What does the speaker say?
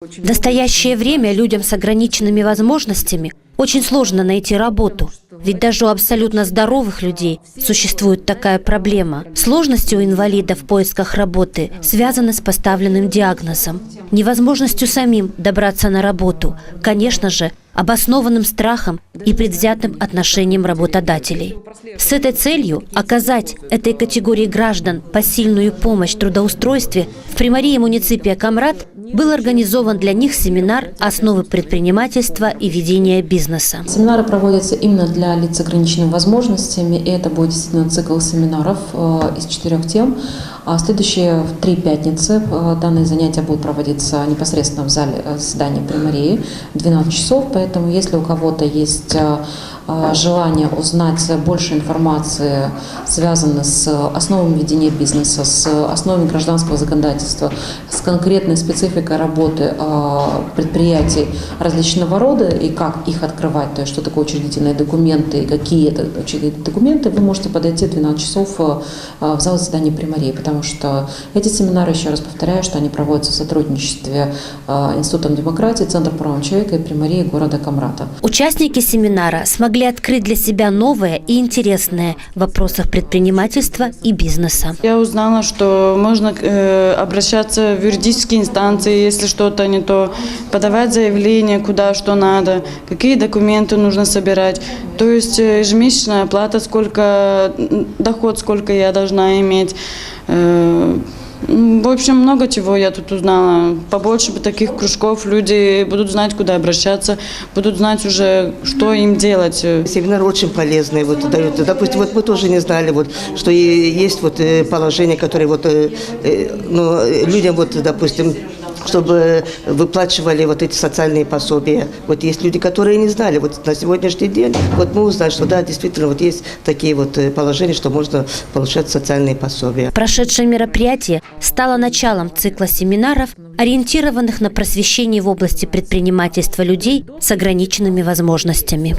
В настоящее время людям с ограниченными возможностями очень сложно найти работу. Ведь даже у абсолютно здоровых людей существует такая проблема. Сложности у инвалидов в поисках работы связаны с поставленным диагнозом, невозможностью самим добраться на работу, конечно же, обоснованным страхом и предвзятым отношением работодателей. С этой целью оказать этой категории граждан посильную помощь в трудоустройстве в Приморье муниципия Камрат был организован для них семинар «Основы предпринимательства и ведения бизнеса». Семинары проводятся именно для лиц с ограниченными возможностями, и это будет действительно цикл семинаров из 4 тем. Следующие 3 пятницы данные занятия будут проводиться непосредственно в зале заседания Приморьи в 12 часов, поэтому если у кого-то есть желание узнать больше информации, связанной с основами ведения бизнеса, с основами гражданского законодательства, с конкретной спецификой работы предприятий различного рода и как их открывать, то есть что такое учредительные документы и какие это учредительные документы, вы можете подойти в 12 часов в зал заседания Приморьи, потому что эти семинары, еще раз повторяю, что они проводятся в сотрудничестве Институтом демократии, Центром прав человека и Приморьи города Камрата. Участники семинара смогли открыть для себя новое и интересное в вопросах предпринимательства и бизнеса. Я узнала, что можно обращаться в юридические инстанции, если что-то не то, подавать заявление, куда что надо, какие документы нужно собирать. То есть ежемесячная оплата, доход сколько я должна иметь. В общем, много чего я тут узнала. Побольше бы таких кружков, люди будут знать, куда обращаться, будут знать уже, что им делать. Семинар очень полезный. Допустим, мы тоже не знали, что есть положения, которые людям, допустим, чтобы выплачивали эти социальные пособия. Есть люди, которые не знали. На сегодняшний день мы узнали, что да, действительно есть такие положения, что можно получать социальные пособия. Прошедшее мероприятие стало началом цикла семинаров, ориентированных на просвещение в области предпринимательства людей с ограниченными возможностями.